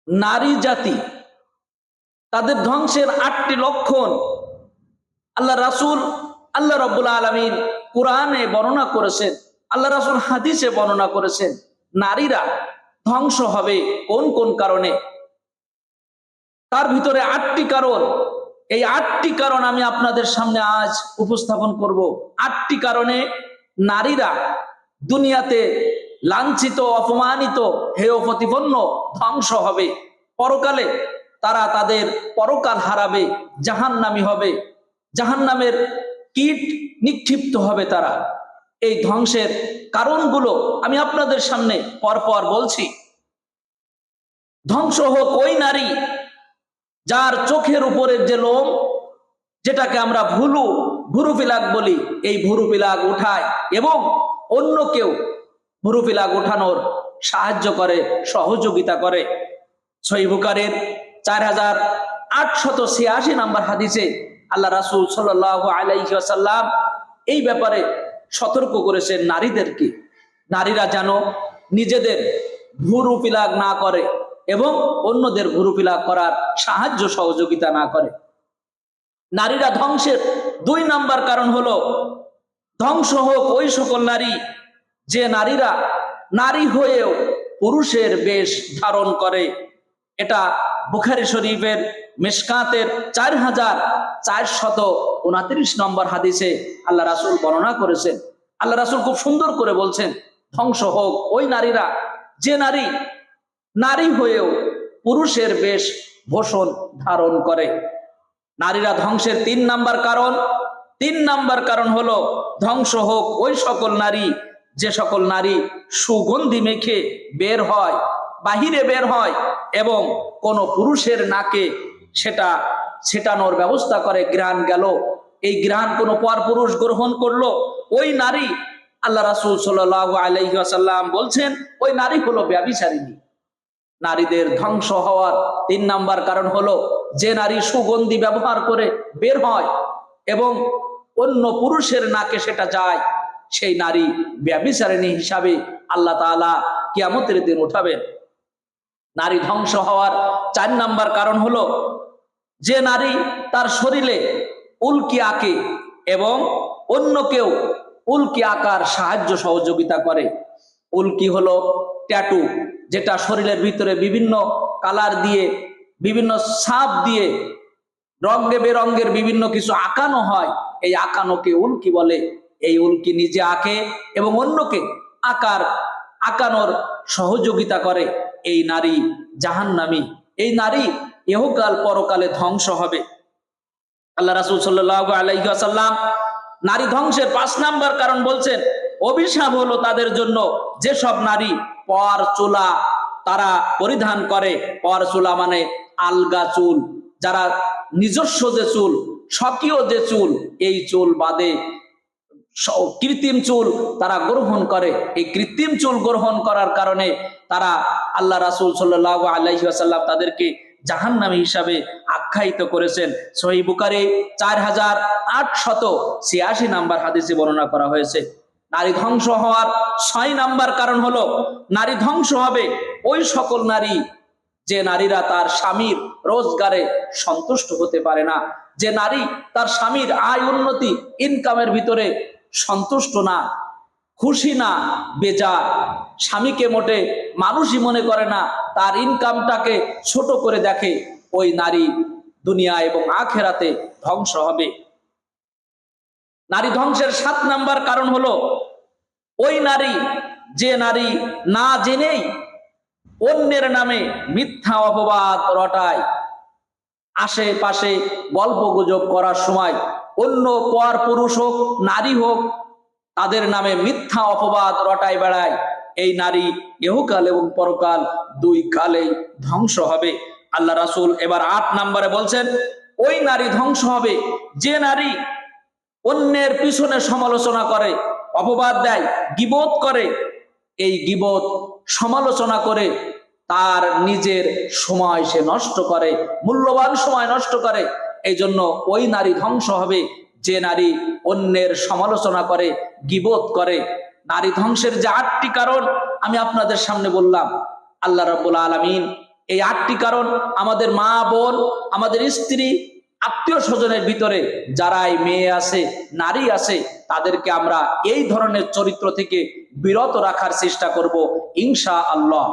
নারী জাতি তাদের ধ্বংসের 8টি লক্ষণ আল্লাহ রাসূল, আল্লাহ রাব্বুল আলামিন কোরআনে বর্ণনা করেছেন, আল্লাহ রাসূল হাদিসে বর্ণনা করেছেন। নারীরা ধ্বংস হবে কোন কোন কারণে, তার ভিতরে 8টি কারণ। এই 8টি কারণ আমি আপনাদের সামনে আজ উপস্থাপন করব। 8টি কারণে নারীরা দুনিয়াতে লাঞ্ছিত, অপমানিত, হেয় প্রতিপন্ন, ধ্বংস হবে। পরকালে তারা তাদের পরকাল হারাবে, জাহান্নামী হবে, জাহান্নামের কীট নিক্ষিপ্ত হবে তারা। এই ধ্বংসের কারণগুলো আমি আপনাদের সামনে পরপর বলছি। ধ্বংস হোক ওই নারী যার চোখের উপরের যে লোম, যেটাকে আমরা ভুরু পিলাক বলি, এই ভুরু পিলাক উঠায় এবং অন্য কেউ ভুরু পিলাক উঠানোর সাহায্য করে, সহযোগিতা করে। সহিহ বুখারীর 4886 নম্বর হাদিসে আল্লাহ রাসূল সাল্লাল্লাহু আলাইহি ওয়াসাল্লাম এই ব্যাপারে সতর্ক করেছেন নারীদেরকে। নারীরা যেন নিজেদের ভুরু পিলাক না করে এবং অন্যদের ভুরু পিলাক করার সাহায্য সহযোগিতা না করে। নারীরা ধ্বংসের 2 নাম্বার কারণ হলো, ধ্বংস হোক ওই সকল নারী যে নারীরা নারী হয়েও পুরুষের বেশ ধারণ করে। এটা বুখারী শরীফের মিশকাতের 4429 নম্বর হাদিসে আল্লাহ রাসূল বর্ণনা করেছেন। আল্লাহ রাসূল খুব সুন্দর করে বলছেন, ধ্বংস হোক ওই নারীরা যে নারী নারী হয়েও পুরুষের বেশ ভূষণ ধারণ করে। নারীরা ধ্বংসের 3 নাম্বার কারণ। 3 নাম্বার কারণ হলো, ধ্বংস হোক ওই সকল নারী যে সকল নারী সুগন্ধি মেখে বের হয়, বাহিরে বের হয় এবং কোন পুরুষের নাকে সেটা ছেটানোর ব্যবস্থা করে। ঘ্রাণ গেল, এই ঘ্রাণ কোন পরপুরুষ গ্রহণ করলো, ওই নারী, আল্লাহ রাসূল সাল্লাল্লাহু আলাইহি ওয়াসাল্লাম বলছেন, ওই নারী হলো ব্যভিচারিণী। নারীদের ধ্বংস হওয়ার 3 নাম্বার কারণ হলো, যে নারী সুগন্ধি ব্যবহার করে বের হয় এবং অন্য পুরুষের নাকে সেটা যায়, সেই নারী ব্যভিচারিণী হিসাবে আল্লাহ তাআলা কিয়ামতের দিন উঠাবেন। নারী ধ্বংস হওয়ার 4 নাম্বার কারণ হলো, যে নারী তার শরীরে উল্কি আঁকে এবং অন্য কেউ উল্কি আঁকার সাহায্য সহযোগিতা করে। উল্কি হলো ট্যাটু, যেটা শরীরের ভিতরে বিভিন্ন কালার দিয়ে, বিভিন্ন ছাপ দিয়ে, রঙে বেরঙের বিভিন্ন কিছু আঁকানো হয়, এই আঁকানোকে উল্কি বলে। এই উল্কি নিজে আঁকে এবং অন্যকে আঁকানোর সহযোগিতা করে। এই নারী জাহান্নামী, এই নারী ইহকাল পরকালে ধ্বংস হবে। আল্লাহ রাসূল সাল্লাল্লাহু আলাইহি ওয়াসাল্লাম নারী ধ্বংসের 5 নাম্বার কারণ বলছেন, অভিশাপ হলো তাদের জন্য যেসব নারী পর চুলা তারা পরিধান করে। পর চুলা মানে আলগা চুল, যারা নিজস্ব যে চুল, স্বকীয় যে চুল, এই চুল বাদে কৃত্রিম চুল তারা গ্রহণ করে। এই কৃত্রিম চুল গ্রহণ করার কারণে তারা, আল্লাহ রাসূল সাল্লাল্লাহু আলাইহি ওয়াসাল্লাম তাদেরকে জাহান্নামী হিসাবে আখ্যায়িত করেছেন। সহিহ বুখারী 4886 নম্বর হাদিসে বর্ণনা করা হয়েছে। নারী ধ্বংস হওয়ার 6 নাম্বার কারণ হলো, নারী ধ্বংস হবে ওই সকল নারী যে নারীরা তার স্বামীর রোজগারে সন্তুষ্ট হতে পারে না, যে নারী তার স্বামীর আয় উন্নতি, ইনকামের ভিতরে সন্তুষ্ট না, খুশি না, বেজার, স্বামীকে মোটে মানুষই মনে করে না, তার ইনকামটাকে ছোট করে দেখে, ওই নারী দুনিয়া এবং আখিরাতে ধ্বংস হবে। নারী ধ্বংসের 7 নাম্বার কারণ হলো, ওই নারী যে নারী না জেনেই অন্যের নামে মিথ্যা অপবাদ রটায়। আশেপাশে গল্প গুজব করার সময় অন্য পর পুরুষ হোক নারী হোক, তাদের নামে মিথ্যা অপবাদ রটায় বেড়ায়। এই নারী ইহকাল এবং পরকাল 2 কালেই ধ্বংস হবে। আল্লাহ রাসূল এবার 8 নম্বরে বলছেন, ওই নারী ধ্বংস হবে যে নারী অন্যের পিছনে সমালোচনা করে, অপবাদ দেয়, গীবত করে। এই গীবত সমালোচনা করে তার নিজের সময় সে নষ্ট করে, মূল্যবান সময় নষ্ট করে। এই জন্য ওই নারী ধ্বংস হবে যে নারী অন্যের সমালোচনা করে, গীবত করে। নারী ধ্বংসের যে 8টি কারণ আমি আপনাদের সামনে বললাম, আল্লাহ রাব্বুল আলামিন এই 8টি কারণ আমাদের মা বোন, আমাদের স্ত্রী, আত্মীয় স্বজনের ভিতরে যারাই মেয়ে আছে, নারী আছে, তাদেরকে আমরা এই ধরনের চরিত্র থেকে বিরত রাখার চেষ্টা করব ইনশাআল্লাহ।